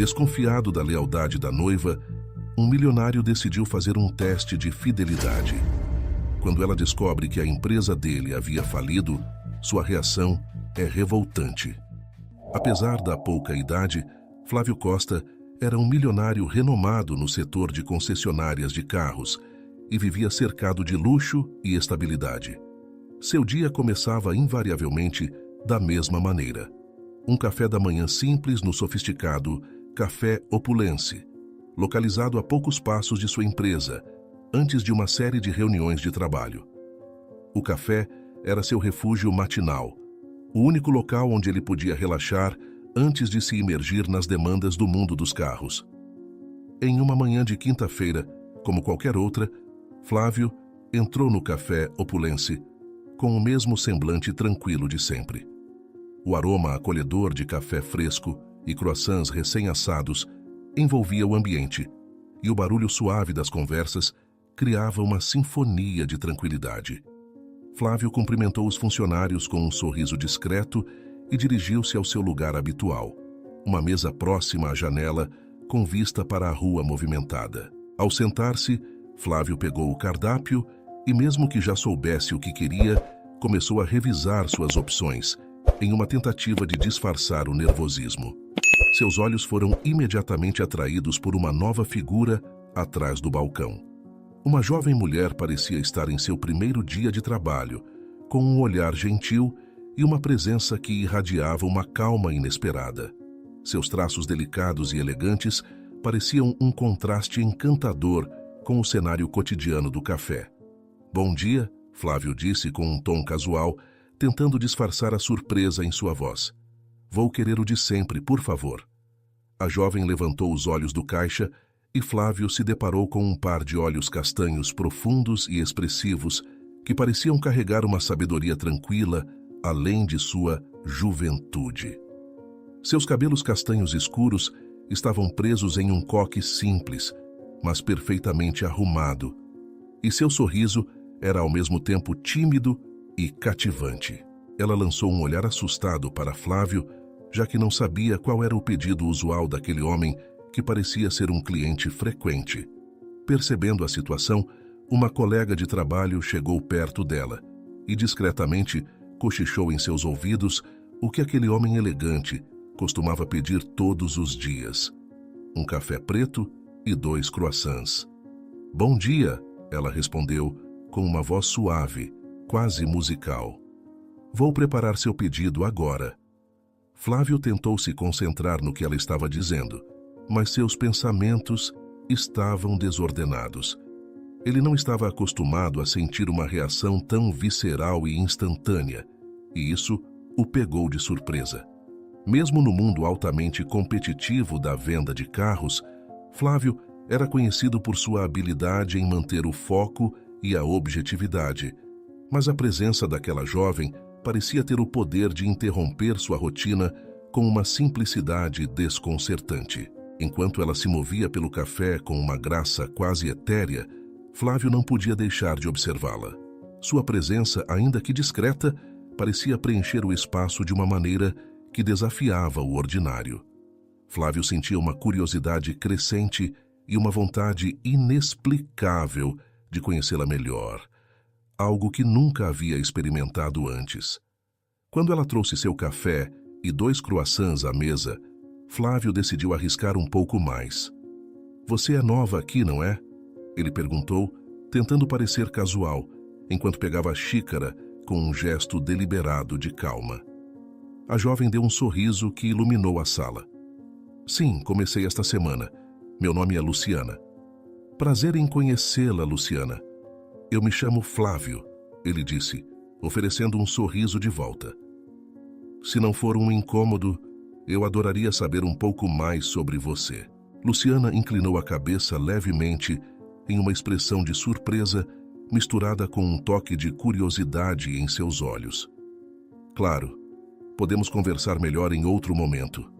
Desconfiado da lealdade da noiva, um milionário decidiu fazer um teste de fidelidade. Quando ela descobre que a empresa dele havia falido, sua reação é revoltante. Apesar da pouca idade, Flávio Costa era um milionário renomado no setor de concessionárias de carros e vivia cercado de luxo e estabilidade. Seu dia começava invariavelmente da mesma maneira. Um café da manhã simples no sofisticado Café Opulence, localizado a poucos passos de sua empresa, antes de uma série de reuniões de trabalho. O café era seu refúgio matinal, o único local onde ele podia relaxar antes de se imergir nas demandas do mundo dos carros. Em uma manhã de quinta-feira, como qualquer outra, Flávio entrou no Café Opulence com o mesmo semblante tranquilo de sempre. O aroma acolhedor de café fresco e croissants recém-assados envolvia o ambiente, e o barulho suave das conversas criava uma sinfonia de tranquilidade. Flávio cumprimentou os funcionários com um sorriso discreto e dirigiu-se ao seu lugar habitual, uma mesa próxima à janela com vista para a rua movimentada. Ao sentar-se, Flávio pegou o cardápio e, mesmo que já soubesse o que queria, começou a revisar suas opções, em uma tentativa de disfarçar o nervosismo. Seus olhos foram imediatamente atraídos por uma nova figura atrás do balcão. Uma jovem mulher parecia estar em seu primeiro dia de trabalho, com um olhar gentil e uma presença que irradiava uma calma inesperada. Seus traços delicados e elegantes pareciam um contraste encantador com o cenário cotidiano do café. "Bom dia", Flávio disse com um tom casual, tentando disfarçar a surpresa em sua voz. "Vou querer o de sempre, por favor." A jovem levantou os olhos do caixa e Flávio se deparou com um par de olhos castanhos profundos e expressivos que pareciam carregar uma sabedoria tranquila além de sua juventude. Seus cabelos castanhos escuros estavam presos em um coque simples, mas perfeitamente arrumado, e seu sorriso era ao mesmo tempo tímido e cativante. Ela lançou um olhar assustado para Flávio, já que não sabia qual era o pedido usual daquele homem que parecia ser um cliente frequente. Percebendo a situação, uma colega de trabalho chegou perto dela e discretamente cochichou em seus ouvidos o que aquele homem elegante costumava pedir todos os dias: um café preto e 2 croissants. "Bom dia", ela respondeu com uma voz suave, quase musical. "Vou preparar seu pedido agora." Flávio tentou se concentrar no que ela estava dizendo, mas seus pensamentos estavam desordenados. Ele não estava acostumado a sentir uma reação tão visceral e instantânea, e isso o pegou de surpresa. Mesmo no mundo altamente competitivo da venda de carros, Flávio era conhecido por sua habilidade em manter o foco e a objetividade, mas a presença daquela jovem parecia ter o poder de interromper sua rotina com uma simplicidade desconcertante. Enquanto ela se movia pelo café com uma graça quase etérea, Flávio não podia deixar de observá-la. Sua presença, ainda que discreta, parecia preencher o espaço de uma maneira que desafiava o ordinário. Flávio sentia uma curiosidade crescente e uma vontade inexplicável de conhecê-la melhor, algo que nunca havia experimentado antes. Quando ela trouxe seu café e 2 croissants à mesa, Flávio decidiu arriscar um pouco mais. "Você é nova aqui, não é?" ele perguntou, tentando parecer casual, enquanto pegava a xícara com um gesto deliberado de calma. A jovem deu um sorriso que iluminou a sala. "Sim, comecei esta semana. Meu nome é Luciana." "Prazer em conhecê-la, Luciana. Eu me chamo Flávio", ele disse, oferecendo um sorriso de volta. "Se não for um incômodo, eu adoraria saber um pouco mais sobre você." Luciana inclinou a cabeça levemente em uma expressão de surpresa misturada com um toque de curiosidade em seus olhos. "Claro, podemos conversar melhor em outro momento.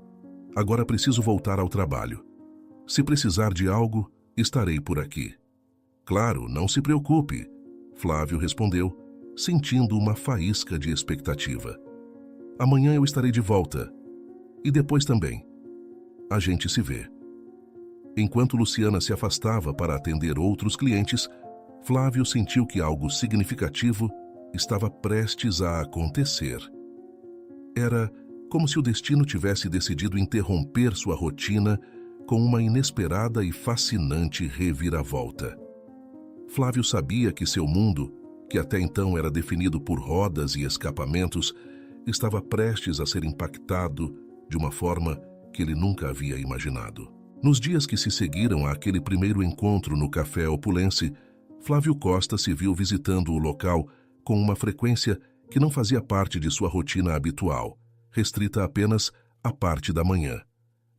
Agora preciso voltar ao trabalho. Se precisar de algo, estarei por aqui." "Claro, não se preocupe", Flávio respondeu, sentindo uma faísca de expectativa. "Amanhã eu estarei de volta. E depois também." a gente se vê. Enquanto Luciana se afastava para atender outros clientes, Flávio sentiu que algo significativo estava prestes a acontecer. Era como se o destino tivesse decidido interromper sua rotina com uma inesperada e fascinante reviravolta. Flávio sabia que seu mundo, que até então era definido por rodas e escapamentos, estava prestes a ser impactado de uma forma que ele nunca havia imaginado. Nos dias que se seguiram àquele primeiro encontro no Café Opulense, Flávio Costa se viu visitando o local com uma frequência que não fazia parte de sua rotina habitual, restrita apenas à parte da manhã.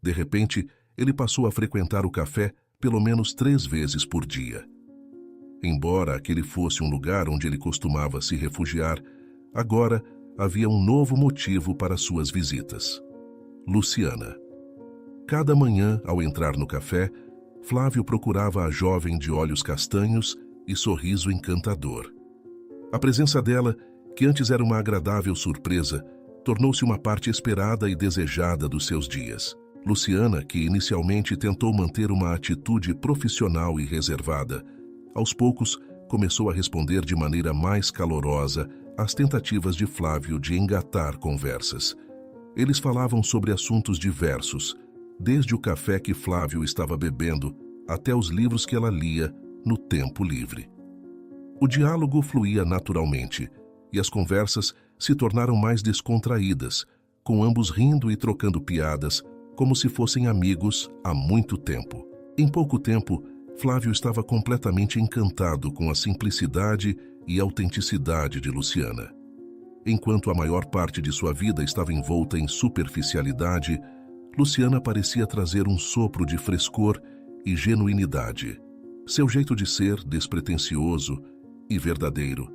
De repente, ele passou a frequentar o café pelo menos 3 vezes por dia. Embora aquele fosse um lugar onde ele costumava se refugiar, agora havia um novo motivo para suas visitas. Luciana. Cada manhã, ao entrar no café, Flávio procurava a jovem de olhos castanhos e sorriso encantador. A presença dela, que antes era uma agradável surpresa, tornou-se uma parte esperada e desejada dos seus dias. Luciana, que inicialmente tentou manter uma atitude profissional e reservada, aos poucos começou a responder de maneira mais calorosa às tentativas de Flávio de engatar conversas. Eles falavam sobre assuntos diversos, desde o café que Flávio estava bebendo até os livros que ela lia no tempo livre. O diálogo fluía naturalmente e as conversas se tornaram mais descontraídas, com ambos rindo e trocando piadas, como se fossem amigos há muito tempo. Em pouco tempo, Flávio estava completamente encantado com a simplicidade e autenticidade de Luciana. Enquanto a maior parte de sua vida estava envolta em superficialidade, Luciana parecia trazer um sopro de frescor e genuinidade. Seu jeito de ser, despretensioso e verdadeiro,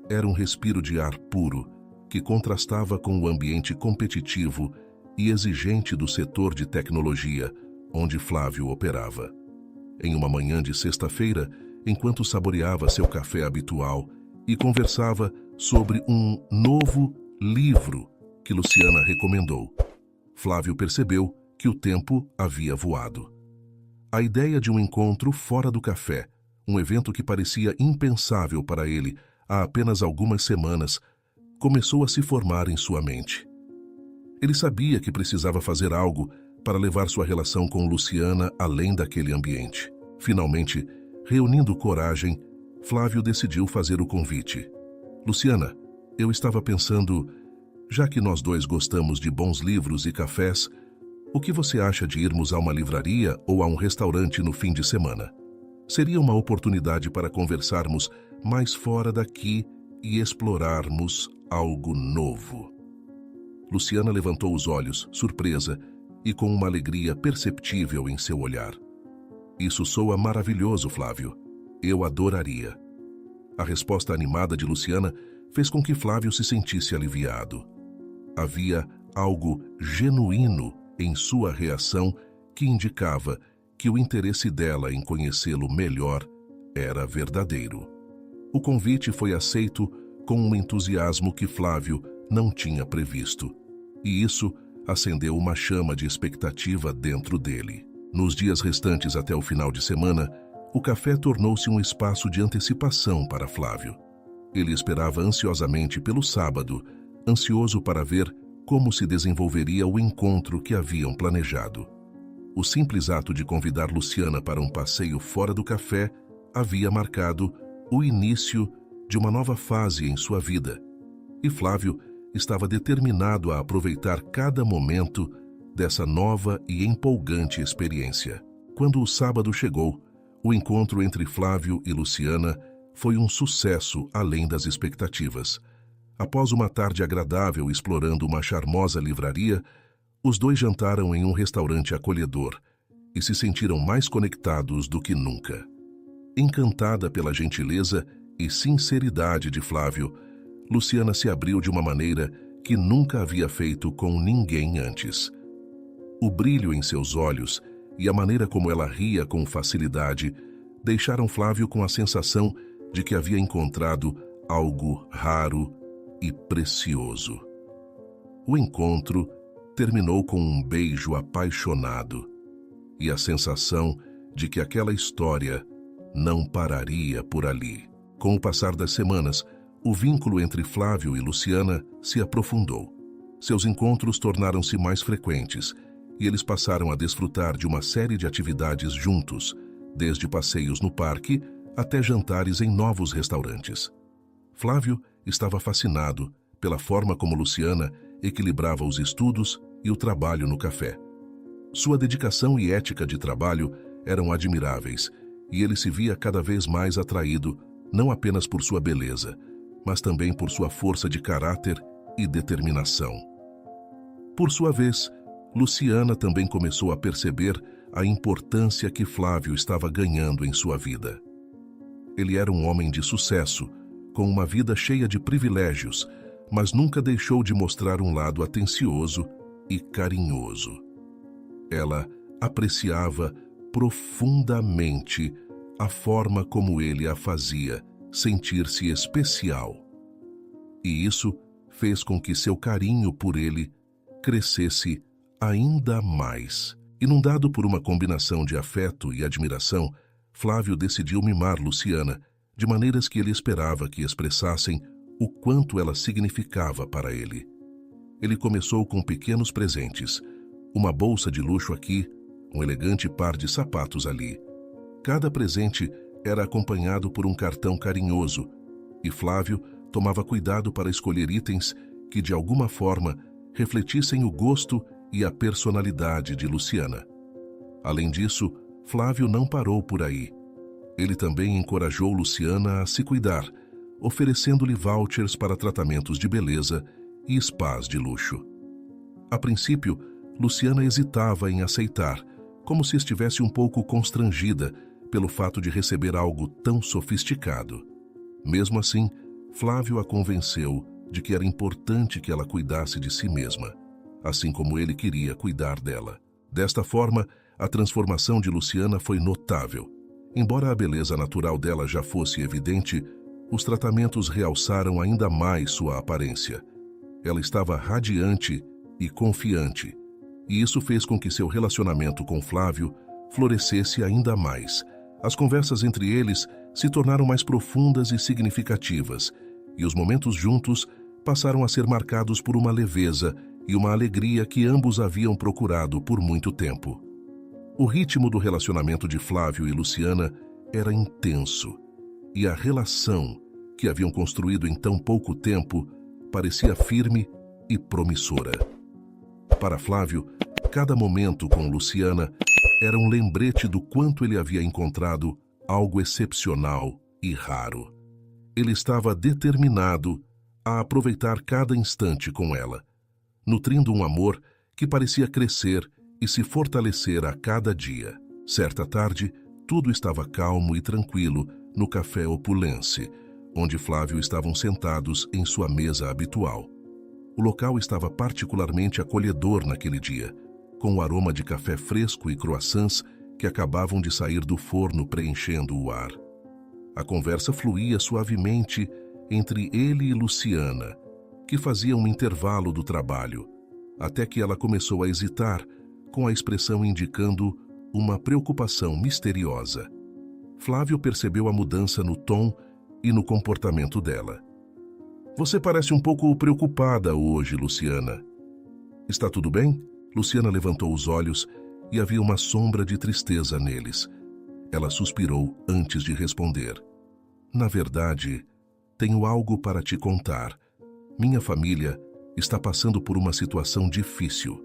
era um respiro de ar puro que contrastava com o ambiente competitivo e exigente do setor de tecnologia onde Flávio operava. Em uma manhã de sexta-feira, enquanto saboreava seu café habitual e conversava sobre um novo livro que Luciana recomendou, Flávio percebeu que o tempo havia voado. A ideia de um encontro fora do café, um evento que parecia impensável para ele há apenas algumas semanas, começou a se formar em sua mente. Ele sabia que precisava fazer algo para levar sua relação com Luciana além daquele ambiente. Finalmente, reunindo coragem, Flávio decidiu fazer o convite. Luciana, eu estava pensando, já que nós dois gostamos de bons livros e cafés, o que você acha de irmos a uma livraria ou a um restaurante no fim de semana? Seria uma oportunidade para conversarmos mais fora daqui e explorarmos algo novo. Luciana levantou os olhos, surpresa, e com uma alegria perceptível em seu olhar. Isso soa maravilhoso, Flávio. Eu adoraria. A resposta animada de Luciana fez com que Flávio se sentisse aliviado. Havia algo genuíno em sua reação que indicava que o interesse dela em conhecê-lo melhor era verdadeiro. O convite foi aceito com um entusiasmo que Flávio não tinha previsto, e isso acendeu uma chama de expectativa dentro dele. Nos dias restantes até o final de semana, o café tornou-se um espaço de antecipação para Flávio. Ele esperava ansiosamente pelo sábado, ansioso para ver como se desenvolveria o encontro que haviam planejado. O simples ato de convidar Luciana para um passeio fora do café havia marcado o início de uma nova fase em sua vida, e Flávio estava determinado a aproveitar cada momento dessa nova e empolgante experiência. Quando o sábado chegou, o encontro entre Flávio e Luciana foi um sucesso além das expectativas. Após uma tarde agradável explorando uma charmosa livraria, os dois jantaram em um restaurante acolhedor e se sentiram mais conectados do que nunca. Encantada pela gentileza e sinceridade de Flávio, Luciana se abriu de uma maneira que nunca havia feito com ninguém antes. O brilho em seus olhos e a maneira como ela ria com facilidade deixaram Flávio com a sensação de que havia encontrado algo raro e precioso. O encontro terminou com um beijo apaixonado e a sensação de que aquela história não pararia por ali. Com o passar das semanas, o vínculo entre Flávio e Luciana se aprofundou. Seus encontros tornaram-se mais frequentes e eles passaram a desfrutar de uma série de atividades juntos, desde passeios no parque até jantares em novos restaurantes. Flávio estava fascinado pela forma como Luciana equilibrava os estudos e o trabalho no café. Sua dedicação e ética de trabalho eram admiráveis e ele se via cada vez mais atraído, não apenas por sua beleza, mas também por sua força de caráter e determinação. Por sua vez, Luciana também começou a perceber a importância que Flávio estava ganhando em sua vida. Ele era um homem de sucesso, com uma vida cheia de privilégios, mas nunca deixou de mostrar um lado atencioso e carinhoso. Ela apreciava profundamente a forma como ele a fazia sentir-se especial. E isso fez com que seu carinho por ele crescesse ainda mais. Inundado por uma combinação de afeto e admiração, Flávio decidiu mimar Luciana de maneiras que ele esperava que expressassem o quanto ela significava para ele. Ele começou com pequenos presentes, uma bolsa de luxo aqui, um elegante par de sapatos ali. Cada presente era acompanhado por um cartão carinhoso, e Flávio tomava cuidado para escolher itens que, de alguma forma, refletissem o gosto e a personalidade de Luciana. Além disso, Flávio não parou por aí. Ele também encorajou Luciana a se cuidar, oferecendo-lhe vouchers para tratamentos de beleza e spas de luxo. A princípio, Luciana hesitava em aceitar, como se estivesse um pouco constrangida pelo fato de receber algo tão sofisticado. Mesmo assim, Flávio a convenceu de que era importante que ela cuidasse de si mesma, assim como ele queria cuidar dela. Desta forma, a transformação de Luciana foi notável. Embora a beleza natural dela já fosse evidente, os tratamentos realçaram ainda mais sua aparência. Ela estava radiante e confiante, e isso fez com que seu relacionamento com Flávio florescesse ainda mais. As conversas entre eles se tornaram mais profundas e significativas, e os momentos juntos passaram a ser marcados por uma leveza e uma alegria que ambos haviam procurado por muito tempo. O ritmo do relacionamento de Flávio e Luciana era intenso, e a relação que haviam construído em tão pouco tempo parecia firme e promissora. Para Flávio, cada momento com Luciana era um lembrete do quanto ele havia encontrado algo excepcional e raro. Ele estava determinado a aproveitar cada instante com ela, nutrindo um amor que parecia crescer e se fortalecer a cada dia. Certa tarde, tudo estava calmo e tranquilo no café Opulence, onde Flávio estavam sentados em sua mesa habitual. O local estava particularmente acolhedor naquele dia, com o aroma de café fresco e croissants que acabavam de sair do forno preenchendo o ar. A conversa fluía suavemente entre ele e Luciana, que fazia um intervalo do trabalho, até que ela começou a hesitar, com a expressão indicando uma preocupação misteriosa. Flávio percebeu a mudança no tom e no comportamento dela. Você parece um pouco preocupada hoje, Luciana. Está tudo bem? Luciana levantou os olhos e havia uma sombra de tristeza neles. Ela suspirou antes de responder. Na verdade, tenho algo para te contar. Minha família está passando por uma situação difícil.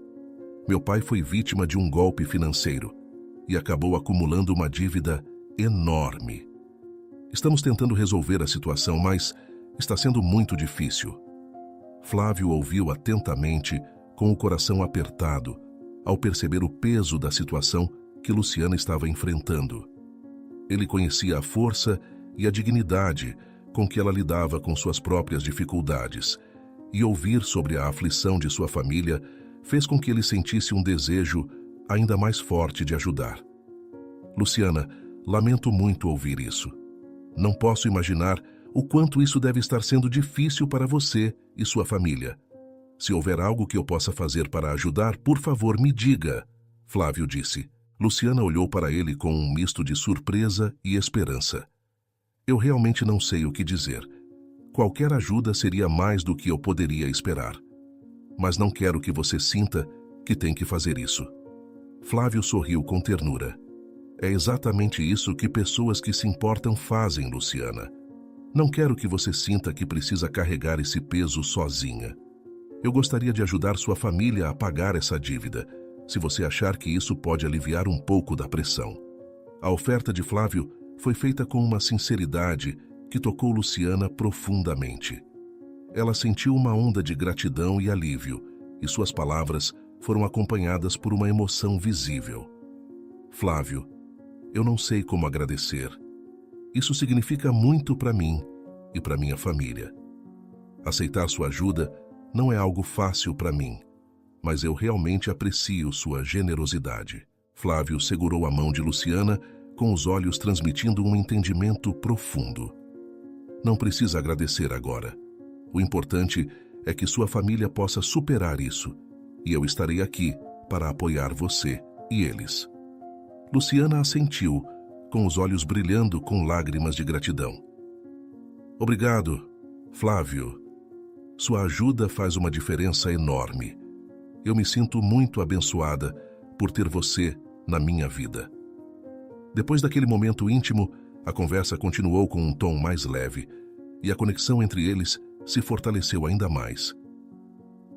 Meu pai foi vítima de um golpe financeiro e acabou acumulando uma dívida enorme. Estamos tentando resolver a situação, mas está sendo muito difícil. Flávio ouviu atentamente, com o coração apertado, ao perceber o peso da situação que Luciana estava enfrentando. Ele conhecia a força e a dignidade com que ela lidava com suas próprias dificuldades, e ouvir sobre a aflição de sua família fez com que ele sentisse um desejo ainda mais forte de ajudar. Luciana, lamento muito ouvir isso. Não posso imaginar o quanto isso deve estar sendo difícil para você e sua família. Se houver algo que eu possa fazer para ajudar, por favor, me diga, Flávio disse. Luciana olhou para ele com um misto de surpresa e esperança. Eu realmente não sei o que dizer. Qualquer ajuda seria mais do que eu poderia esperar. Mas não quero que você sinta que tem que fazer isso. Flávio sorriu com ternura. É exatamente isso que pessoas que se importam fazem, Luciana. Não quero que você sinta que precisa carregar esse peso sozinha. Eu gostaria de ajudar sua família a pagar essa dívida, se você achar que isso pode aliviar um pouco da pressão. A oferta de Flávio foi feita com uma sinceridade que tocou Luciana profundamente. Ela sentiu uma onda de gratidão e alívio, e suas palavras foram acompanhadas por uma emoção visível. Flávio, eu não sei como agradecer. Isso significa muito para mim e para minha família. Aceitar sua ajuda não é algo fácil para mim, mas eu realmente aprecio sua generosidade. Flávio segurou a mão de Luciana, com os olhos transmitindo um entendimento profundo. Não precisa agradecer agora. O importante é que sua família possa superar isso, e eu estarei aqui para apoiar você e eles. Luciana assentiu, com os olhos brilhando com lágrimas de gratidão. Obrigado, Flávio. Sua ajuda faz uma diferença enorme. Eu me sinto muito abençoada por ter você na minha vida. Depois daquele momento íntimo, a conversa continuou com um tom mais leve, e a conexão entre eles se fortaleceu ainda mais.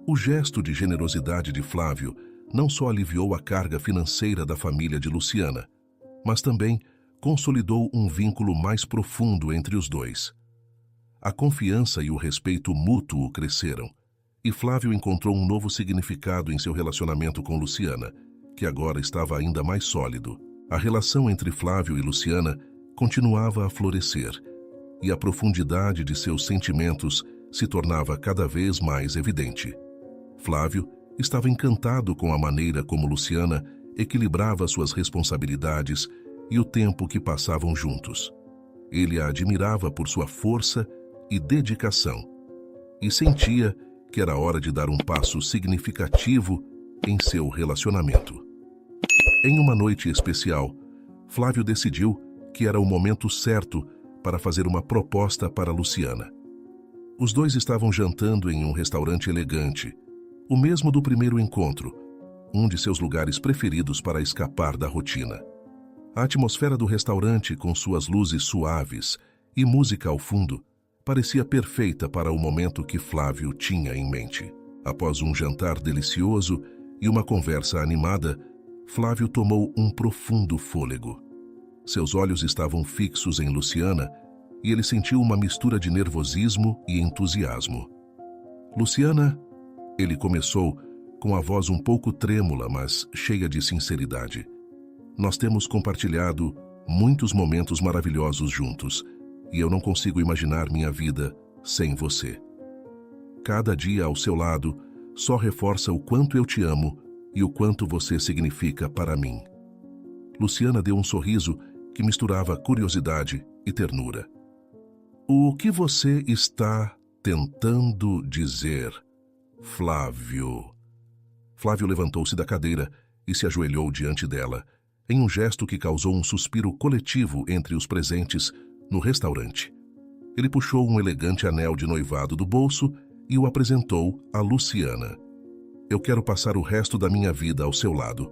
O gesto de generosidade de Flávio não só aliviou a carga financeira da família de Luciana, mas também consolidou um vínculo mais profundo entre os dois. A confiança e o respeito mútuo cresceram, e Flávio encontrou um novo significado em seu relacionamento com Luciana, que agora estava ainda mais sólido. A relação entre Flávio e Luciana continuava a florescer, e a profundidade de seus sentimentos se tornava cada vez mais evidente. Flávio estava encantado com a maneira como Luciana equilibrava suas responsabilidades e o tempo que passavam juntos. Ele a admirava por sua força e dedicação, e sentia que era hora de dar um passo significativo em seu relacionamento. Em uma noite especial, Flávio decidiu que era o momento certo para fazer uma proposta para Luciana. Os dois estavam jantando em um restaurante elegante, o mesmo do primeiro encontro, um de seus lugares preferidos para escapar da rotina. A atmosfera do restaurante, com suas luzes suaves e música ao fundo, parecia perfeita para o momento que Flávio tinha em mente. Após um jantar delicioso e uma conversa animada, Flávio tomou um profundo fôlego. Seus olhos estavam fixos em Luciana e ele sentiu uma mistura de nervosismo e entusiasmo. Luciana, ele começou com a voz um pouco trêmula, mas cheia de sinceridade. Nós temos compartilhado muitos momentos maravilhosos juntos e eu não consigo imaginar minha vida sem você. Cada dia ao seu lado só reforça o quanto eu te amo e o quanto você significa para mim. Luciana deu um sorriso que misturava curiosidade e ternura. O que você está tentando dizer, Flávio? Flávio levantou-se da cadeira e se ajoelhou diante dela, em um gesto que causou um suspiro coletivo entre os presentes no restaurante. Ele puxou um elegante anel de noivado do bolso e o apresentou a Luciana. Eu quero passar o resto da minha vida ao seu lado.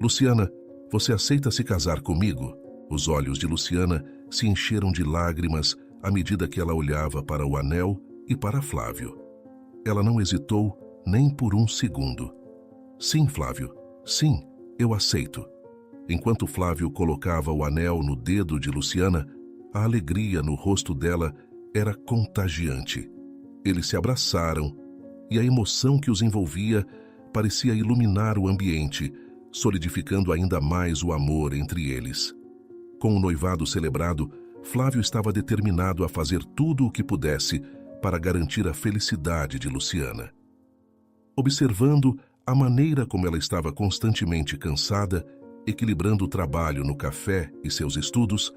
Luciana, você aceita se casar comigo? Os olhos de Luciana se encheram de lágrimas à medida que ela olhava para o anel e para Flávio. Ela não hesitou nem por um segundo. Sim, Flávio, sim, eu aceito. Enquanto Flávio colocava o anel no dedo de Luciana, a alegria no rosto dela era contagiante. Eles se abraçaram e a emoção que os envolvia parecia iluminar o ambiente, solidificando ainda mais o amor entre eles. Com o noivado celebrado, Flávio estava determinado a fazer tudo o que pudesse para garantir a felicidade de Luciana. Observando a maneira como ela estava constantemente cansada, equilibrando o trabalho no café e seus estudos,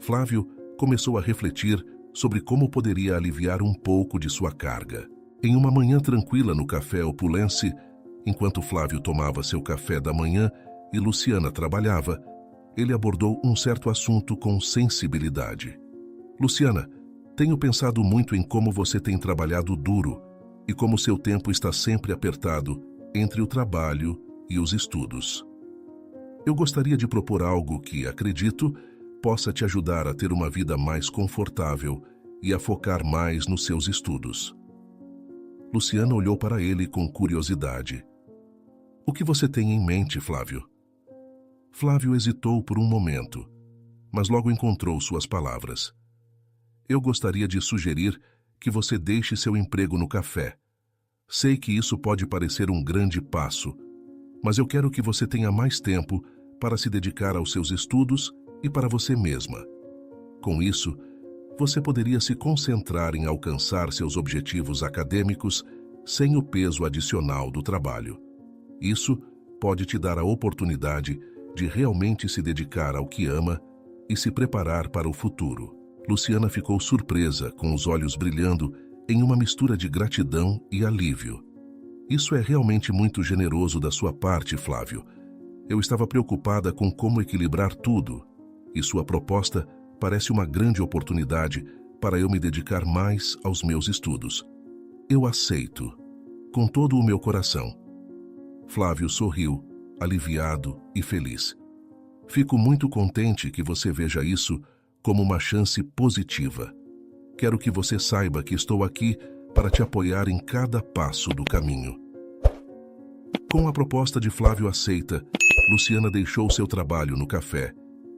Flávio começou a refletir sobre como poderia aliviar um pouco de sua carga. Em uma manhã tranquila no café Opulence, enquanto Flávio tomava seu café da manhã e Luciana trabalhava, ele abordou um certo assunto com sensibilidade. Luciana, tenho pensado muito em como você tem trabalhado duro e como seu tempo está sempre apertado entre o trabalho e os estudos. Eu gostaria de propor algo que, acredito, possa te ajudar a ter uma vida mais confortável e a focar mais nos seus estudos. Luciana olhou para ele com curiosidade. O que você tem em mente, Flávio? Flávio hesitou por um momento, mas logo encontrou suas palavras. Eu gostaria de sugerir que você deixe seu emprego no café. Sei que isso pode parecer um grande passo, mas eu quero que você tenha mais tempo para se dedicar aos seus estudos e para você mesma. Com isso, você poderia se concentrar em alcançar seus objetivos acadêmicos sem o peso adicional do trabalho. Isso pode te dar a oportunidade de realmente se dedicar ao que ama e se preparar para o futuro. Luciana ficou surpresa, com os olhos brilhando em uma mistura de gratidão e alívio. Isso é realmente muito generoso da sua parte, Flávio. Eu estava preocupada com como equilibrar tudo, e sua proposta parece uma grande oportunidade para eu me dedicar mais aos meus estudos. Eu aceito, com todo o meu coração. Flávio sorriu, aliviado e feliz. Fico muito contente que você veja isso como uma chance positiva. Quero que você saiba que estou aqui para te apoiar em cada passo do caminho. Com a proposta de Flávio aceita, Luciana deixou seu trabalho no café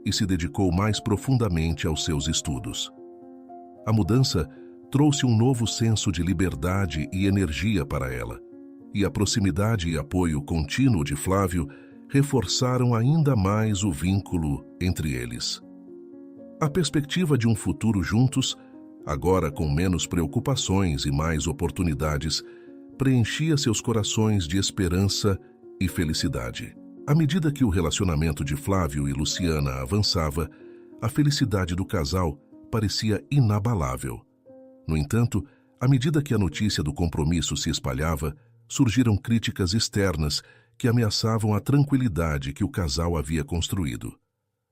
e se dedicou mais profundamente aos seus estudos. A mudança trouxe um novo senso de liberdade e energia para ela, e a proximidade e apoio contínuo de Flávio reforçaram ainda mais o vínculo entre eles. A perspectiva de um futuro juntos, agora com menos preocupações e mais oportunidades, preenchia seus corações de esperança e felicidade. À medida que o relacionamento de Flávio e Luciana avançava, a felicidade do casal parecia inabalável. No entanto, à medida que a notícia do compromisso se espalhava, surgiram críticas externas que ameaçavam a tranquilidade que o casal havia construído.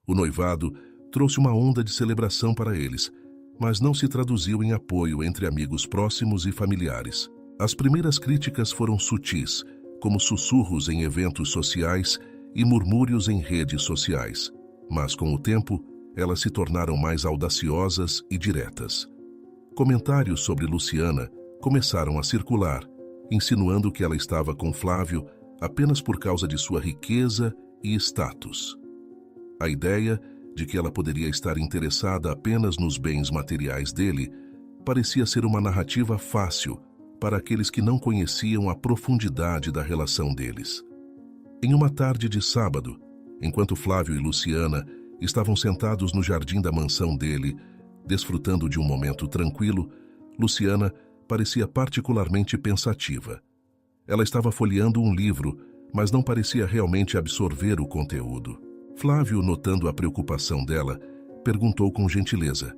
O noivado trouxe uma onda de celebração para eles, mas não se traduziu em apoio entre amigos próximos e familiares. As primeiras críticas foram sutis, como sussurros em eventos sociais e murmúrios em redes sociais, mas com o tempo, elas se tornaram mais audaciosas e diretas. Comentários sobre Luciana começaram a circular, insinuando que ela estava com Flávio apenas por causa de sua riqueza e status. A ideia de que ela poderia estar interessada apenas nos bens materiais dele parecia ser uma narrativa fácil para aqueles que não conheciam a profundidade da relação deles. Em uma tarde de sábado, enquanto Flávio e Luciana estavam sentados no jardim da mansão dele, desfrutando de um momento tranquilo, Luciana parecia particularmente pensativa. Ela estava folheando um livro, mas não parecia realmente absorver o conteúdo. Flávio, notando a preocupação dela, perguntou com gentileza: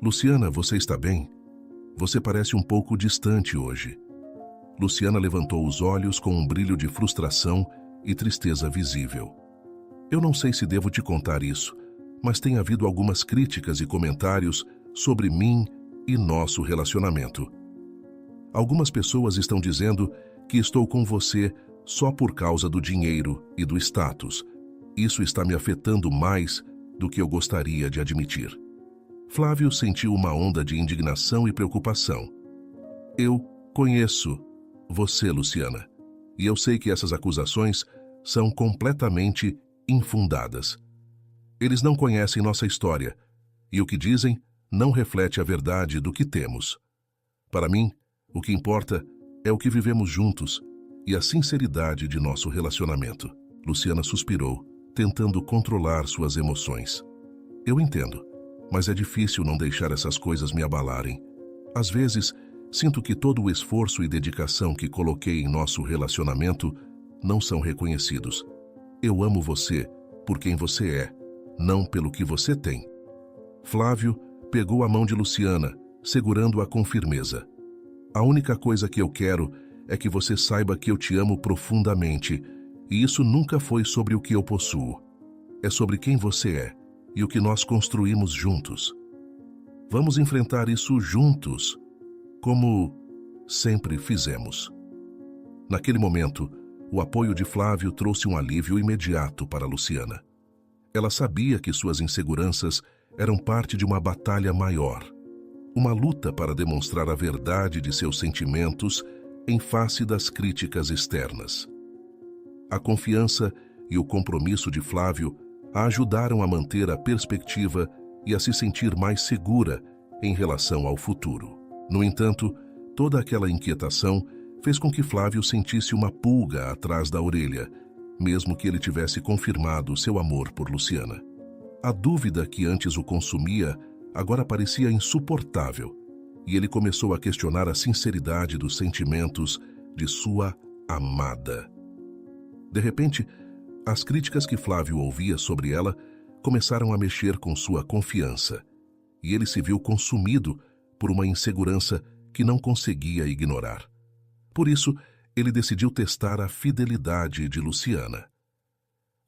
"Luciana, você está bem? Você parece um pouco distante hoje." Luciana levantou os olhos com um brilho de frustração e tristeza visível. "Eu não sei se devo te contar isso, mas tem havido algumas críticas e comentários sobre mim e nosso relacionamento. Algumas pessoas estão dizendo que estou com você só por causa do dinheiro e do status. Isso está me afetando mais do que eu gostaria de admitir." Flávio sentiu uma onda de indignação e preocupação. "Eu conheço você, Luciana, e eu sei que essas acusações são completamente infundadas. Eles não conhecem nossa história, e o que dizem não reflete a verdade do que temos. Para mim, o que importa é o que vivemos juntos e a sinceridade de nosso relacionamento." Luciana suspirou, tentando controlar suas emoções. "Eu entendo, mas é difícil não deixar essas coisas me abalarem. Às vezes, sinto que todo o esforço e dedicação que coloquei em nosso relacionamento não são reconhecidos. Eu amo você por quem você é, não pelo que você tem." Flávio pegou a mão de Luciana, segurando-a com firmeza. A única coisa que eu quero é que você saiba que eu te amo profundamente, e isso nunca foi sobre o que eu possuo. É sobre quem você é e o que nós construímos juntos. Vamos enfrentar isso juntos, como sempre fizemos. Naquele momento, o apoio de Flávio trouxe um alívio imediato para Luciana. Ela sabia que suas inseguranças eram parte de uma batalha maior, uma luta para demonstrar a verdade de seus sentimentos em face das críticas externas. A confiança e o compromisso de Flávio a ajudaram a manter a perspectiva e a se sentir mais segura em relação ao futuro. No entanto, toda aquela inquietação fez com que Flávio sentisse uma pulga atrás da orelha, mesmo que ele tivesse confirmado seu amor por Luciana. A dúvida que antes o consumia agora parecia insuportável, e ele começou a questionar a sinceridade dos sentimentos de sua amada. De repente, as críticas que Flávio ouvia sobre ela começaram a mexer com sua confiança, e ele se viu consumido por uma insegurança que não conseguia ignorar. Por isso, ele decidiu testar a fidelidade de Luciana.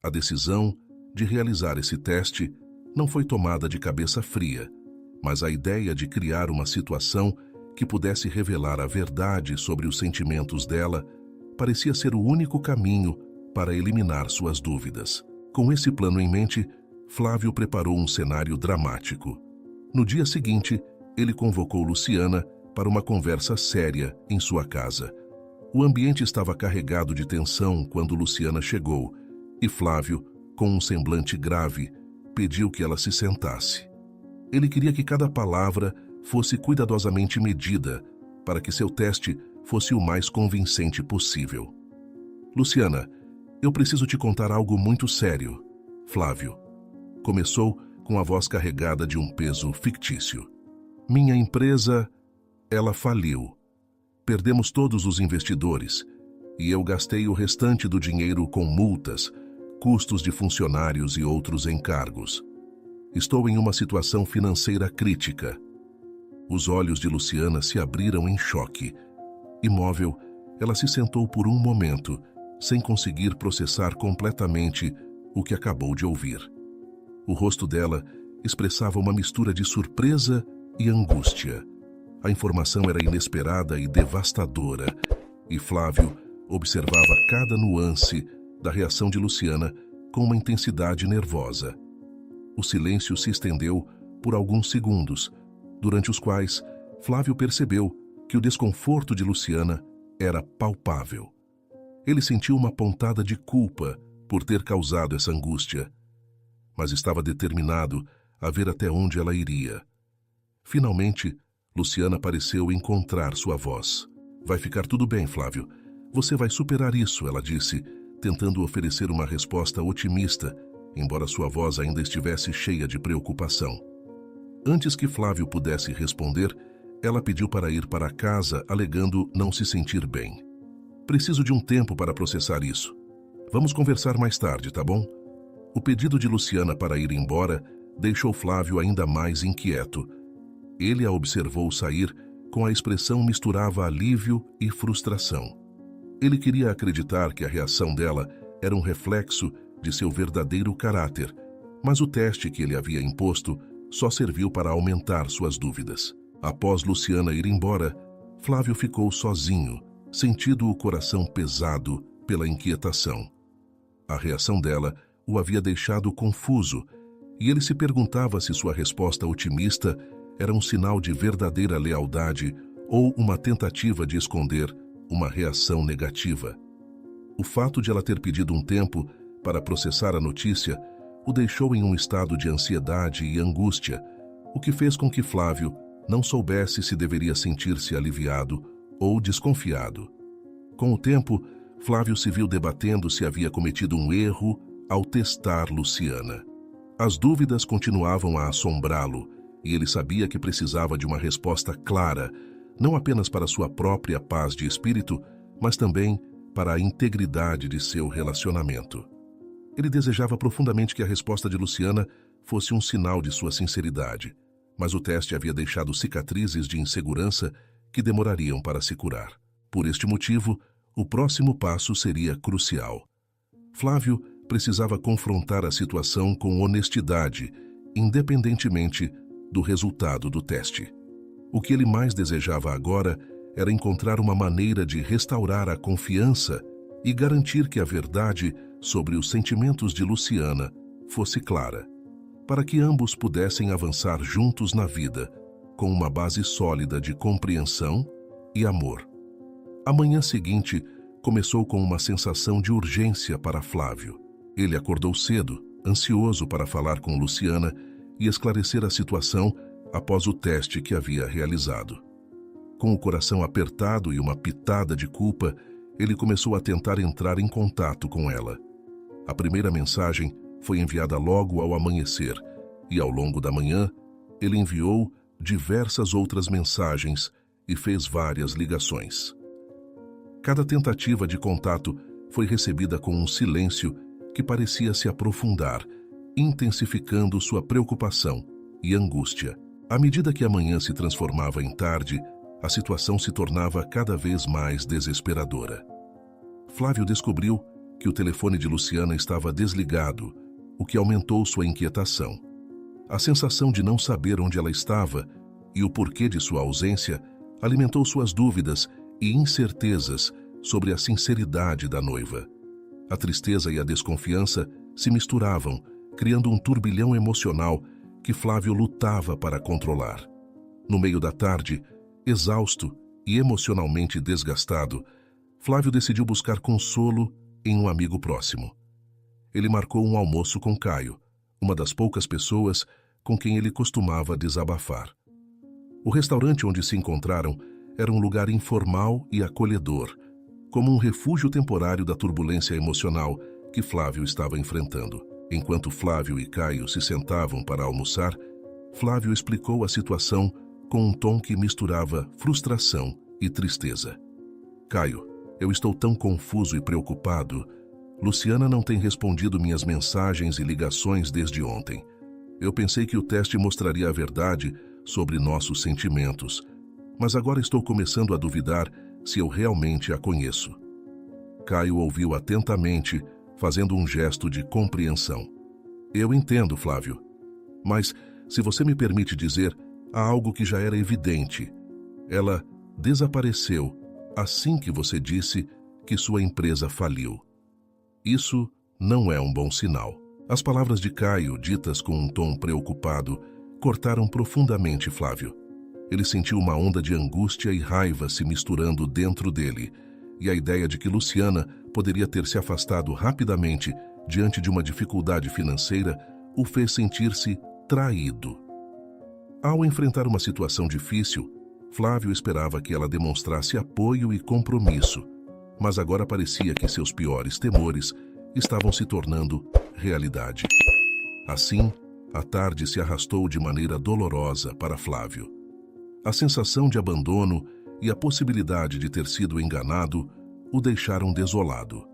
A decisão de realizar esse teste não foi tomada de cabeça fria, mas a ideia de criar uma situação que pudesse revelar a verdade sobre os sentimentos dela parecia ser o único caminho para eliminar suas dúvidas. Com esse plano em mente, Flávio preparou um cenário dramático. No dia seguinte, ele convocou Luciana para uma conversa séria em sua casa. O ambiente estava carregado de tensão quando Luciana chegou, e Flávio, com um semblante grave, pediu que ela se sentasse. Ele queria que cada palavra fosse cuidadosamente medida para que seu teste fosse o mais convincente possível. Luciana, eu preciso te contar algo muito sério. Flávio começou com a voz carregada de um peso fictício. Minha empresa, ela faliu. Perdemos todos os investidores e eu gastei o restante do dinheiro com multas, custos de funcionários e outros encargos. Estou em uma situação financeira crítica. Os olhos de Luciana se abriram em choque. Imóvel, ela se sentou por um momento, sem conseguir processar completamente o que acabou de ouvir. O rosto dela expressava uma mistura de surpresa e angústia. A informação era inesperada e devastadora, e Flávio observava cada nuance da reação de Luciana com uma intensidade nervosa. O silêncio se estendeu por alguns segundos, durante os quais Flávio percebeu que o desconforto de Luciana era palpável. Ele sentiu uma pontada de culpa por ter causado essa angústia, mas estava determinado a ver até onde ela iria. Finalmente, Luciana pareceu encontrar sua voz. Vai ficar tudo bem, Flávio. Você vai superar isso, ela disse, tentando oferecer uma resposta otimista, embora sua voz ainda estivesse cheia de preocupação. Antes que Flávio pudesse responder, ela pediu para ir para casa, alegando não se sentir bem. Preciso de um tempo para processar isso. Vamos conversar mais tarde, tá bom? O pedido de Luciana para ir embora deixou Flávio ainda mais inquieto. Ele a observou sair com a expressão misturava alívio e frustração. Ele queria acreditar que a reação dela era um reflexo de seu verdadeiro caráter, mas o teste que ele havia imposto só serviu para aumentar suas dúvidas. Após Luciana ir embora, Flávio ficou sozinho, sentindo o coração pesado pela inquietação. A reação dela o havia deixado confuso, e ele se perguntava se sua resposta otimista era um sinal de verdadeira lealdade ou uma tentativa de esconder uma reação negativa. O fato de ela ter pedido um tempo para processar a notícia o deixou em um estado de ansiedade e angústia, o que fez com que Flávio não soubesse se deveria sentir-se aliviado ou desconfiado. Com o tempo, Flávio se viu debatendo se havia cometido um erro ao testar Luciana. As dúvidas continuavam a assombrá-lo, e ele sabia que precisava de uma resposta clara, não apenas para sua própria paz de espírito, mas também para a integridade de seu relacionamento. Ele desejava profundamente que a resposta de Luciana fosse um sinal de sua sinceridade, mas o teste havia deixado cicatrizes de insegurança que demorariam para se curar. Por este motivo, o próximo passo seria crucial. Flávio precisava confrontar a situação com honestidade, independentemente do resultado do teste. O que ele mais desejava agora era encontrar uma maneira de restaurar a confiança e garantir que a verdade sobre os sentimentos de Luciana fosse clara, para que ambos pudessem avançar juntos na vida, com uma base sólida de compreensão e amor. A manhã seguinte começou com uma sensação de urgência para Flávio. Ele acordou cedo, ansioso para falar com Luciana e esclarecer a situação após o teste que havia realizado. Com o coração apertado e uma pitada de culpa, ele começou a tentar entrar em contato com ela. A primeira mensagem foi enviada logo ao amanhecer, e ao longo da manhã, ele enviou diversas outras mensagens e fez várias ligações. Cada tentativa de contato foi recebida com um silêncio que parecia se aprofundar, intensificando sua preocupação e angústia. À medida que a manhã se transformava em tarde, a situação se tornava cada vez mais desesperadora. Flávio descobriu que o telefone de Luciana estava desligado, o que aumentou sua inquietação. A sensação de não saber onde ela estava e o porquê de sua ausência alimentou suas dúvidas e incertezas sobre a sinceridade da noiva. A tristeza e a desconfiança se misturavam, criando um turbilhão emocional que Flávio lutava para controlar. No meio da tarde, exausto e emocionalmente desgastado, Flávio decidiu buscar consolo em um amigo próximo. Ele marcou um almoço com Caio, uma das poucas pessoas com quem ele costumava desabafar. O restaurante onde se encontraram era um lugar informal e acolhedor, como um refúgio temporário da turbulência emocional que Flávio estava enfrentando. Enquanto Flávio e Caio se sentavam para almoçar, Flávio explicou a situação com um tom que misturava frustração e tristeza. Caio, eu estou tão confuso e preocupado. Luciana não tem respondido minhas mensagens e ligações desde ontem. Eu pensei que o teste mostraria a verdade sobre nossos sentimentos, mas agora estou começando a duvidar se eu realmente a conheço. Caio ouviu atentamente, fazendo um gesto de compreensão. Eu entendo, Flávio, mas, se você me permite dizer, há algo que já era evidente. Ela desapareceu assim que você disse que sua empresa faliu. Isso não é um bom sinal. As palavras de Caio, ditas com um tom preocupado, cortaram profundamente Flávio. Ele sentiu uma onda de angústia e raiva se misturando dentro dele, e a ideia de que Luciana poderia ter se afastado rapidamente diante de uma dificuldade financeira o fez sentir-se traído. Ao enfrentar uma situação difícil, Flávio esperava que ela demonstrasse apoio e compromisso, mas agora parecia que seus piores temores estavam se tornando realidade. Assim, a tarde se arrastou de maneira dolorosa para Flávio. A sensação de abandono e a possibilidade de ter sido enganado o deixaram desolado.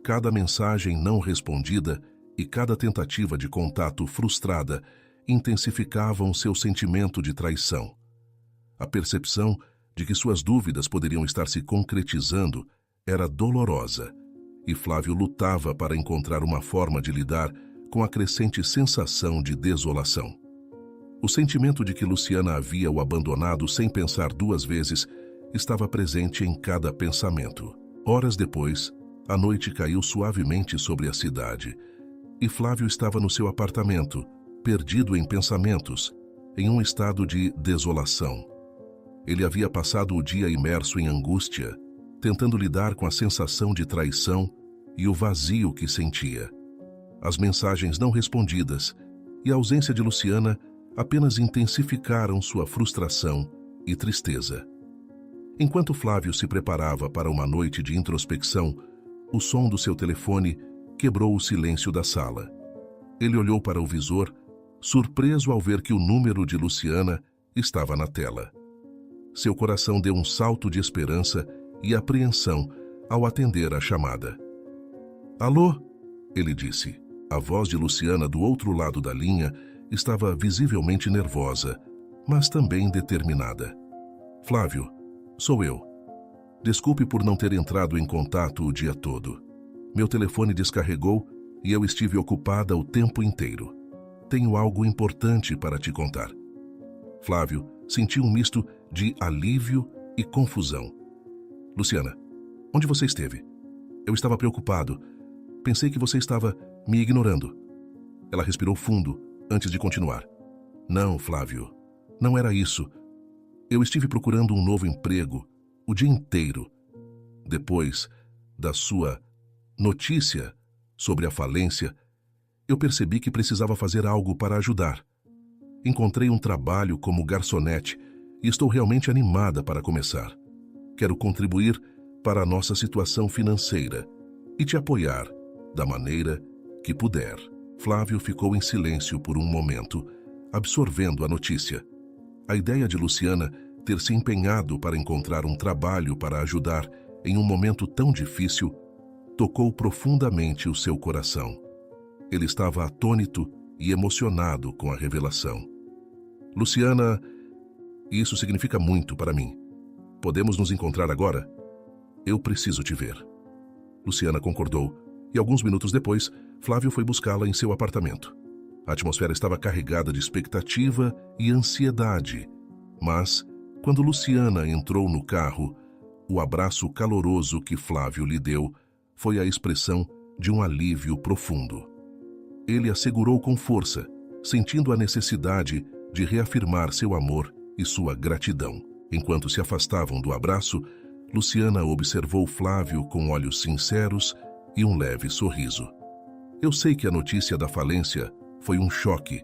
Cada mensagem não respondida e cada tentativa de contato frustrada intensificavam seu sentimento de traição. A percepção de que suas dúvidas poderiam estar se concretizando era dolorosa, e Flávio lutava para encontrar uma forma de lidar com a crescente sensação de desolação. O sentimento de que Luciana havia o abandonado sem pensar duas vezes estava presente em cada pensamento. Horas depois, a noite caiu suavemente sobre a cidade, e Flávio estava no seu apartamento, perdido em pensamentos, em um estado de desolação. Ele havia passado o dia imerso em angústia, tentando lidar com a sensação de traição e o vazio que sentia. As mensagens não respondidas e a ausência de Luciana apenas intensificaram sua frustração e tristeza. Enquanto Flávio se preparava para uma noite de introspecção, o som do seu telefone quebrou o silêncio da sala. Ele olhou para o visor, surpreso ao ver que o número de Luciana estava na tela. Seu coração deu um salto de esperança e apreensão ao atender a chamada. "Alô?", ele disse. A voz de Luciana do outro lado da linha estava visivelmente nervosa, mas também determinada. "Flávio, Sou eu. Desculpe por não ter entrado em contato o dia todo. Meu telefone descarregou e eu estive ocupada o tempo inteiro. Tenho algo importante para te contar. Flávio sentiu um misto de alívio e confusão. Luciana, onde você esteve? Eu estava preocupado. Pensei que você estava me ignorando. Ela respirou fundo antes de continuar. Não, Flávio, não era isso. Eu estive procurando um novo emprego o dia inteiro. Depois da sua notícia sobre a falência, eu percebi que precisava fazer algo para ajudar. Encontrei um trabalho como garçonete e estou realmente animada para começar. Quero contribuir para a nossa situação financeira e te apoiar da maneira que puder. Flávio ficou em silêncio por um momento, absorvendo a notícia. A ideia de Luciana ter se empenhado para encontrar um trabalho para ajudar em um momento tão difícil tocou profundamente o seu coração. Ele estava atônito e emocionado com a revelação. Luciana, isso significa muito para mim. Podemos nos encontrar agora? Eu preciso te ver. Luciana concordou e alguns minutos depois, Flávio foi buscá-la em seu apartamento. A atmosfera estava carregada de expectativa e ansiedade, mas, quando Luciana entrou no carro, o abraço caloroso que Flávio lhe deu foi a expressão de um alívio profundo. Ele a segurou com força, sentindo a necessidade de reafirmar seu amor e sua gratidão. Enquanto se afastavam do abraço, Luciana observou Flávio com olhos sinceros e um leve sorriso. Eu sei que a notícia da falência foi um choque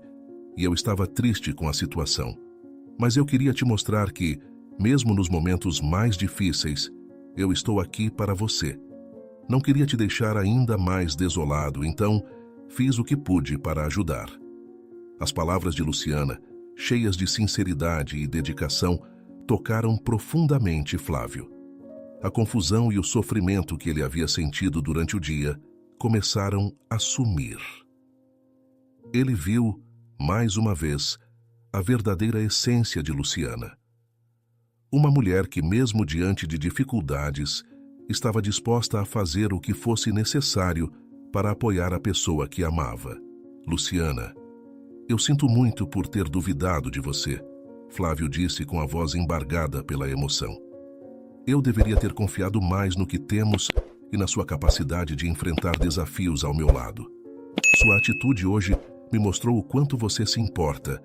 e eu estava triste com a situação. Mas eu queria te mostrar que, mesmo nos momentos mais difíceis, eu estou aqui para você. Não queria te deixar ainda mais desolado, então fiz o que pude para ajudar. As palavras de Luciana, cheias de sinceridade e dedicação, tocaram profundamente Flávio. A confusão e o sofrimento que ele havia sentido durante o dia começaram a sumir. Ele viu, mais uma vez, a verdadeira essência de Luciana. Uma mulher que, mesmo diante de dificuldades, estava disposta a fazer o que fosse necessário para apoiar a pessoa que amava. Luciana, eu sinto muito por ter duvidado de você, Flávio disse com a voz embargada pela emoção. Eu deveria ter confiado mais no que temos e na sua capacidade de enfrentar desafios ao meu lado. Sua atitude hoje me mostrou o quanto você se importa,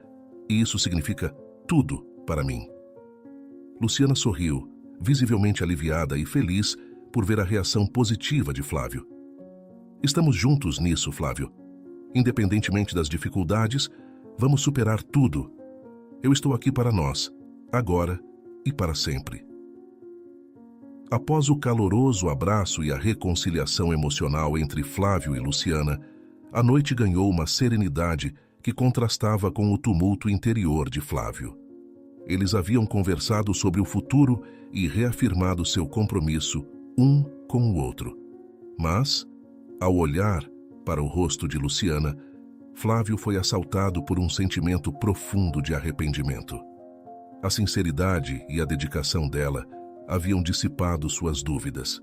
e isso significa tudo para mim. Luciana sorriu, visivelmente aliviada e feliz por ver a reação positiva de Flávio. Estamos juntos nisso, Flávio. Independentemente das dificuldades, vamos superar tudo. Eu estou aqui para nós, agora e para sempre. Após o caloroso abraço e a reconciliação emocional entre Flávio e Luciana, a noite ganhou uma serenidade que contrastava com o tumulto interior de Flávio. Eles haviam conversado sobre o futuro e reafirmado seu compromisso um com o outro. Mas, ao olhar para o rosto de Luciana, Flávio foi assaltado por um sentimento profundo de arrependimento. A sinceridade e a dedicação dela haviam dissipado suas dúvidas,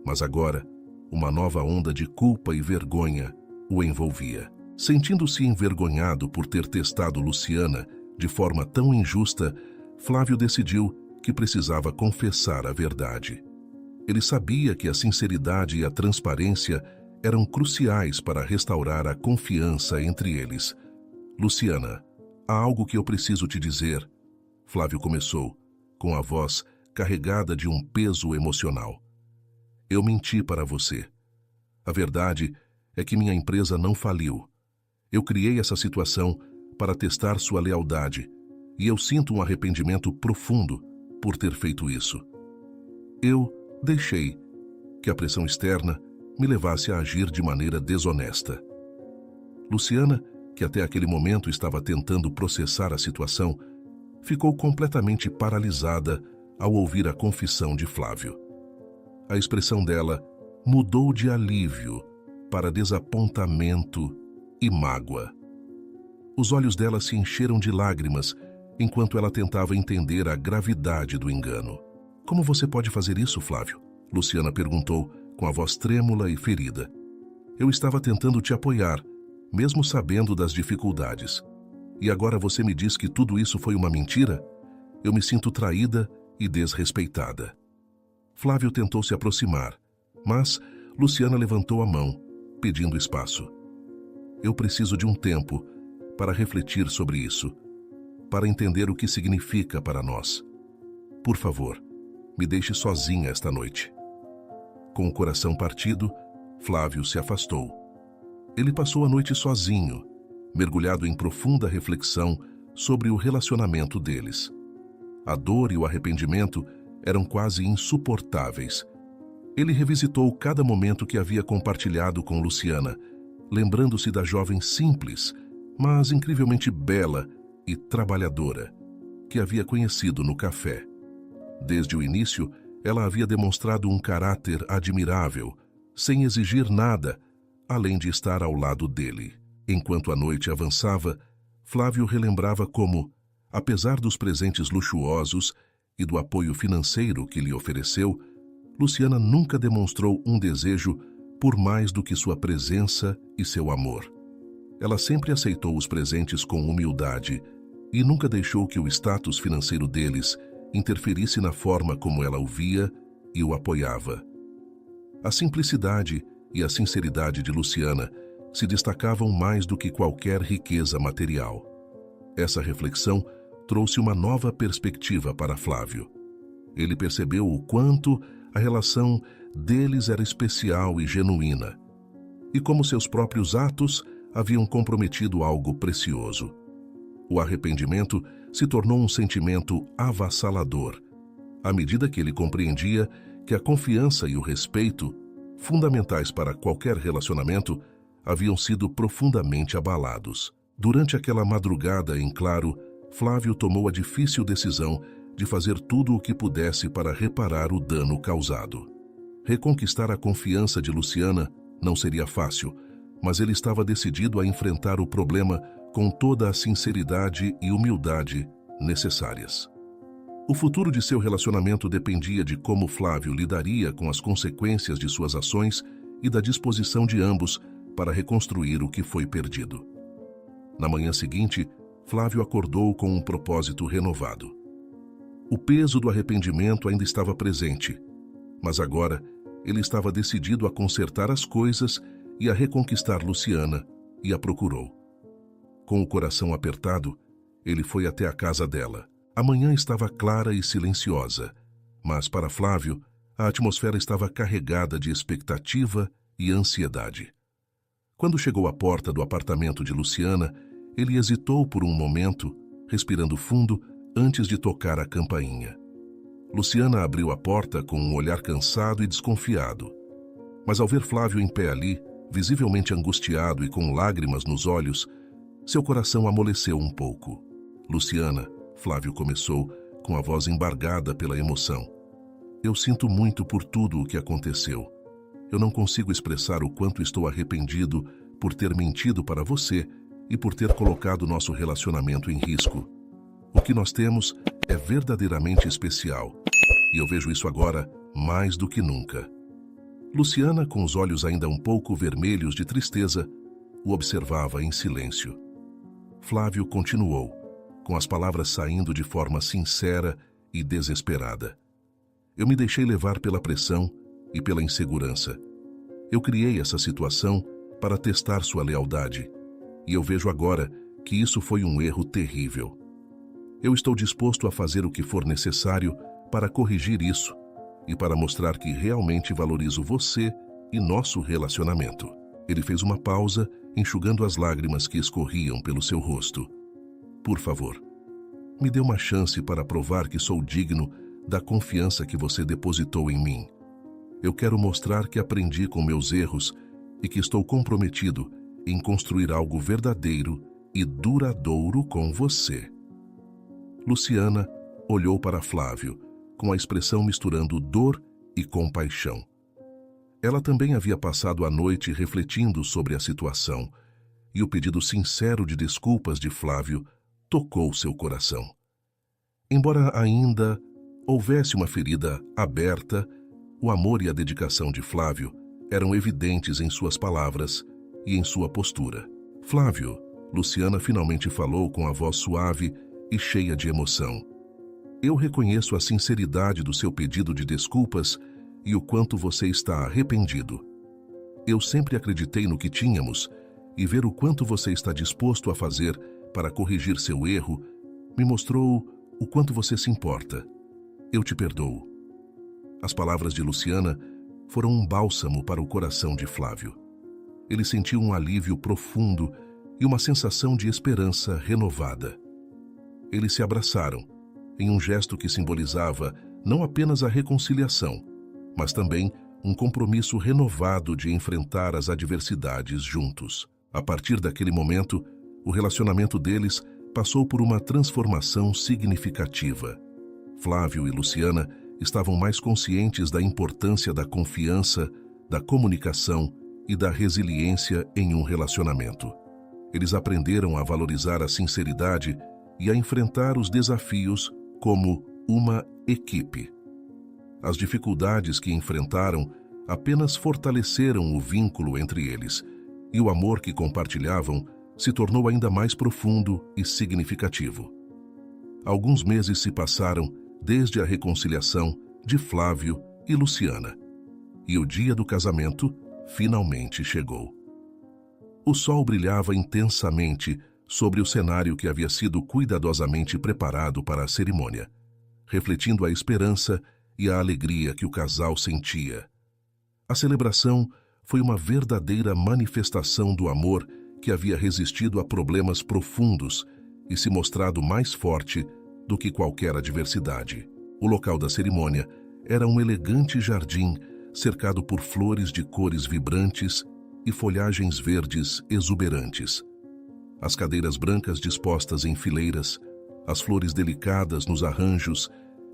mas agora uma nova onda de culpa e vergonha o envolvia. Sentindo-se envergonhado por ter testado Luciana de forma tão injusta, Flávio decidiu que precisava confessar a verdade. Ele sabia que a sinceridade e a transparência eram cruciais para restaurar a confiança entre eles. Luciana, há algo que eu preciso te dizer. Flávio começou, com a voz carregada de um peso emocional. Eu menti para você. A verdade é que minha empresa não faliu. Eu criei essa situação para testar sua lealdade e eu sinto um arrependimento profundo por ter feito isso. Eu deixei que a pressão externa me levasse a agir de maneira desonesta. Luciana, que até aquele momento estava tentando processar a situação, ficou completamente paralisada ao ouvir a confissão de Flávio. A expressão dela mudou de alívio para desapontamento e mágoa. Os olhos dela se encheram de lágrimas enquanto ela tentava entender a gravidade do engano. Como você pode fazer isso, Flávio? Luciana perguntou, com a voz trêmula e ferida. Eu estava tentando te apoiar, mesmo sabendo das dificuldades. E agora você me diz que tudo isso foi uma mentira? Eu me sinto traída e desrespeitada. Flávio tentou se aproximar, mas Luciana levantou a mão, pedindo espaço. Eu preciso de um tempo para refletir sobre isso, para entender o que significa para nós. Por favor, me deixe sozinha esta noite. Com o coração partido, Flávio se afastou. Ele passou a noite sozinho, mergulhado em profunda reflexão sobre o relacionamento deles. A dor e o arrependimento eram quase insuportáveis. Ele revisitou cada momento que havia compartilhado com Luciana, lembrando-se da jovem simples, mas incrivelmente bela e trabalhadora, que havia conhecido no café. Desde o início, ela havia demonstrado um caráter admirável, sem exigir nada, além de estar ao lado dele. Enquanto a noite avançava, Flávio relembrava como, apesar dos presentes luxuosos e do apoio financeiro que lhe ofereceu, Luciana nunca demonstrou um desejo por mais do que sua presença e seu amor. Ela sempre aceitou os presentes com humildade e nunca deixou que o status financeiro deles interferisse na forma como ela o via e o apoiava. A simplicidade e a sinceridade de Luciana se destacavam mais do que qualquer riqueza material. Essa reflexão trouxe uma nova perspectiva para Flávio. Ele percebeu o quanto a relação deles era especial e genuína, e como seus próprios atos haviam comprometido algo precioso. O arrependimento se tornou um sentimento avassalador, à medida que ele compreendia que a confiança e o respeito, fundamentais para qualquer relacionamento, haviam sido profundamente abalados. Durante aquela madrugada em claro, Flávio tomou a difícil decisão de fazer tudo o que pudesse para reparar o dano causado. Reconquistar a confiança de Luciana não seria fácil, mas ele estava decidido a enfrentar o problema com toda a sinceridade e humildade necessárias. O futuro de seu relacionamento dependia de como Flávio lidaria com as consequências de suas ações e da disposição de ambos para reconstruir o que foi perdido. Na manhã seguinte, Flávio acordou com um propósito renovado. O peso do arrependimento ainda estava presente, mas agora ele estava decidido a consertar as coisas e a reconquistar Luciana, e a procurou. Com o coração apertado, ele foi até a casa dela. A manhã estava clara e silenciosa, mas para Flávio, a atmosfera estava carregada de expectativa e ansiedade. Quando chegou à porta do apartamento de Luciana, ele hesitou por um momento, respirando fundo, antes de tocar a campainha. Luciana abriu a porta com um olhar cansado e desconfiado. Mas ao ver Flávio em pé ali, visivelmente angustiado e com lágrimas nos olhos, seu coração amoleceu um pouco. Luciana, Flávio começou, com a voz embargada pela emoção. Eu sinto muito por tudo o que aconteceu. Eu não consigo expressar o quanto estou arrependido por ter mentido para você e por ter colocado nosso relacionamento em risco. O que nós temos é verdadeiramente especial, e eu vejo isso agora mais do que nunca. Luciana, com os olhos ainda um pouco vermelhos de tristeza, o observava em silêncio. Flávio continuou, com as palavras saindo de forma sincera e desesperada. Eu me deixei levar pela pressão e pela insegurança. Eu criei essa situação para testar sua lealdade, e eu vejo agora que isso foi um erro terrível. Eu estou disposto a fazer o que for necessário para corrigir isso e para mostrar que realmente valorizo você e nosso relacionamento. Ele fez uma pausa, enxugando as lágrimas que escorriam pelo seu rosto. Por favor, me dê uma chance para provar que sou digno da confiança que você depositou em mim. Eu quero mostrar que aprendi com meus erros e que estou comprometido em construir algo verdadeiro e duradouro com você. Luciana olhou para Flávio, com a expressão misturando dor e compaixão. Ela também havia passado a noite refletindo sobre a situação, e o pedido sincero de desculpas de Flávio tocou seu coração. Embora ainda houvesse uma ferida aberta, o amor e a dedicação de Flávio eram evidentes em suas palavras e em sua postura. Flávio, Luciana finalmente falou com a voz suave e cheia de emoção. Eu reconheço a sinceridade do seu pedido de desculpas e o quanto você está arrependido. Eu sempre acreditei no que tínhamos e ver o quanto você está disposto a fazer para corrigir seu erro me mostrou o quanto você se importa. Eu te perdoo. As palavras de Luciana foram um bálsamo para o coração de Flávio. Ele sentiu um alívio profundo e uma sensação de esperança renovada. Eles se abraçaram, em um gesto que simbolizava não apenas a reconciliação, mas também um compromisso renovado de enfrentar as adversidades juntos. A partir daquele momento, o relacionamento deles passou por uma transformação significativa. Flávio e Luciana estavam mais conscientes da importância da confiança, da comunicação e da resiliência em um relacionamento. Eles aprenderam a valorizar a sinceridade e a enfrentar os desafios como uma equipe. As dificuldades que enfrentaram apenas fortaleceram o vínculo entre eles, e o amor que compartilhavam se tornou ainda mais profundo e significativo. Alguns meses se passaram desde a reconciliação de Flávio e Luciana, e o dia do casamento finalmente chegou. O sol brilhava intensamente sobre o cenário que havia sido cuidadosamente preparado para a cerimônia, refletindo a esperança e a alegria que o casal sentia. A celebração foi uma verdadeira manifestação do amor que havia resistido a problemas profundos e se mostrado mais forte do que qualquer adversidade. O local da cerimônia era um elegante jardim cercado por flores de cores vibrantes e folhagens verdes exuberantes. As cadeiras brancas dispostas em fileiras, as flores delicadas nos arranjos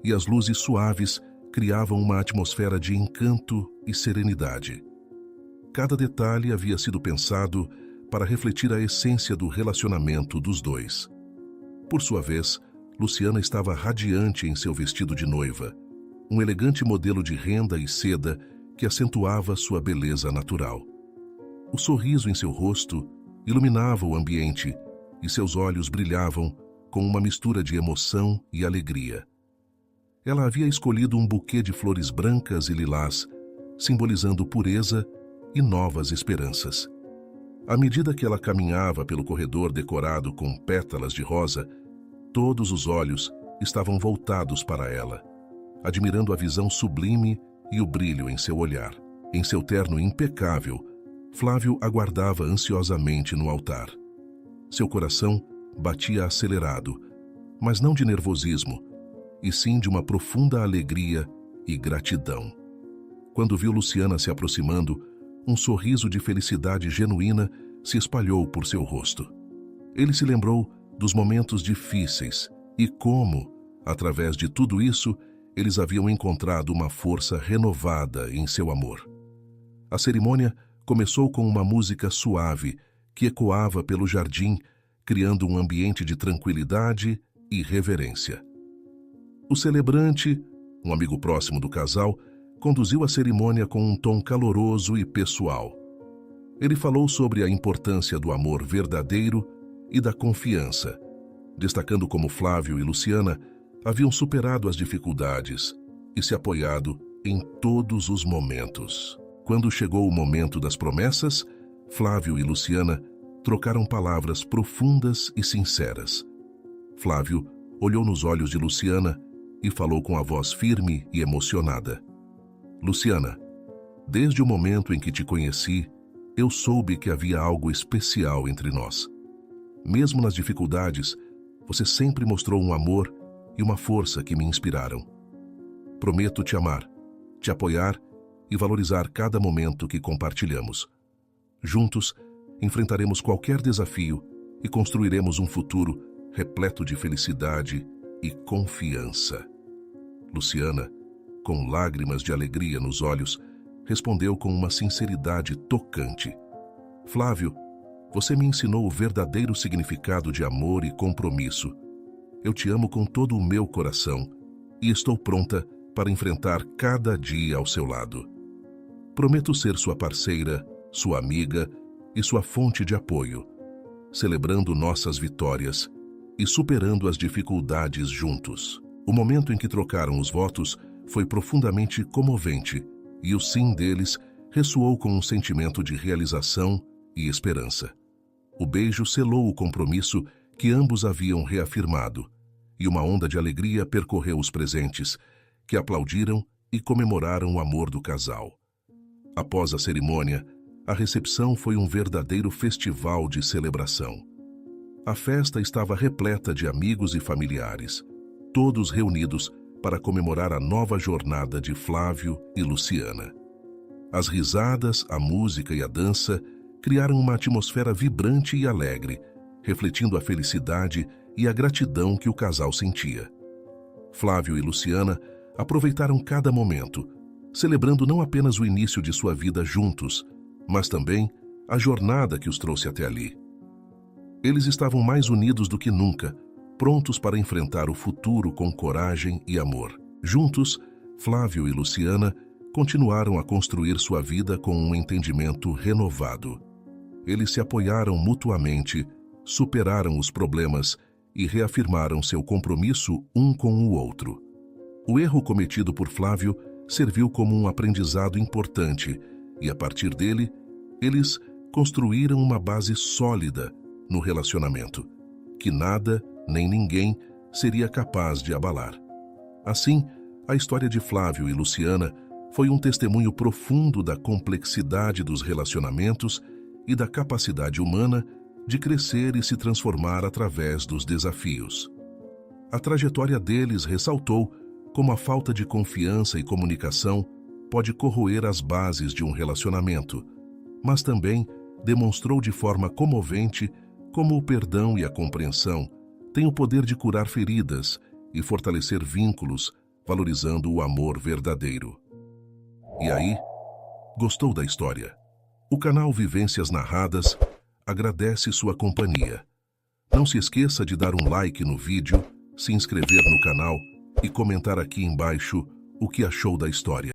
e as luzes suaves criavam uma atmosfera de encanto e serenidade. Cada detalhe havia sido pensado para refletir a essência do relacionamento dos dois. Por sua vez, Luciana estava radiante em seu vestido de noiva, um elegante modelo de renda e seda que acentuava sua beleza natural. O sorriso em seu rosto iluminava o ambiente e seus olhos brilhavam com uma mistura de emoção e alegria. Ela havia escolhido um buquê de flores brancas e lilás, simbolizando pureza e novas esperanças. À medida que ela caminhava pelo corredor decorado com pétalas de rosa, todos os olhos estavam voltados para ela, admirando a visão sublime e o brilho em seu olhar. Em seu terno impecável, Flávio aguardava ansiosamente no altar. Seu coração batia acelerado, mas não de nervosismo, e sim de uma profunda alegria e gratidão. Quando viu Luciana se aproximando, um sorriso de felicidade genuína se espalhou por seu rosto. Ele se lembrou dos momentos difíceis e como, através de tudo isso, eles haviam encontrado uma força renovada em seu amor. A cerimônia começou com uma música suave que ecoava pelo jardim, criando um ambiente de tranquilidade e reverência. O celebrante, um amigo próximo do casal, conduziu a cerimônia com um tom caloroso e pessoal. Ele falou sobre a importância do amor verdadeiro e da confiança, destacando como Flávio e Luciana haviam superado as dificuldades e se apoiado em todos os momentos. Quando chegou o momento das promessas, Flávio e Luciana trocaram palavras profundas e sinceras. Flávio olhou nos olhos de Luciana e falou com a voz firme e emocionada. Luciana, desde o momento em que te conheci, eu soube que havia algo especial entre nós. Mesmo nas dificuldades, você sempre mostrou um amor e uma força que me inspiraram. Prometo te amar, te apoiar e valorizar cada momento que compartilhamos. Juntos, enfrentaremos qualquer desafio e construiremos um futuro repleto de felicidade e confiança. Luciana, com lágrimas de alegria nos olhos, respondeu com uma sinceridade tocante. Flávio, você me ensinou o verdadeiro significado de amor e compromisso. Eu te amo com todo o meu coração e estou pronta para enfrentar cada dia ao seu lado. Prometo ser sua parceira, sua amiga e sua fonte de apoio, celebrando nossas vitórias e superando as dificuldades juntos. O momento em que trocaram os votos foi profundamente comovente e o sim deles ressoou com um sentimento de realização e esperança. O beijo selou o compromisso que ambos haviam reafirmado, e uma onda de alegria percorreu os presentes, que aplaudiram e comemoraram o amor do casal. Após a cerimônia, a recepção foi um verdadeiro festival de celebração. A festa estava repleta de amigos e familiares, todos reunidos para comemorar a nova jornada de Flávio e Luciana. As risadas, a música e a dança criaram uma atmosfera vibrante e alegre, refletindo a felicidade e a gratidão que o casal sentia. Flávio e Luciana aproveitaram cada momento, celebrando não apenas o início de sua vida juntos, mas também a jornada que os trouxe até ali. Eles estavam mais unidos do que nunca, prontos para enfrentar o futuro com coragem e amor. Juntos, Flávio e Luciana continuaram a construir sua vida com um entendimento renovado. Eles se apoiaram mutuamente, superaram os problemas e reafirmaram seu compromisso um com o outro. O erro cometido por Flávio serviu como um aprendizado importante e, a partir dele, eles construíram uma base sólida no relacionamento, que nada nem ninguém seria capaz de abalar. Assim, a história de Flávio e Luciana foi um testemunho profundo da complexidade dos relacionamentos e da capacidade humana de crescer e se transformar através dos desafios. A trajetória deles ressaltou como a falta de confiança e comunicação pode corroer as bases de um relacionamento, mas também demonstrou de forma comovente como o perdão e a compreensão têm o poder de curar feridas e fortalecer vínculos, valorizando o amor verdadeiro. E aí, gostou da história? O canal Vivências Narradas agradece sua companhia. Não se esqueça de dar um like no vídeo, se inscrever no canal e comentar aqui embaixo o que achou da história.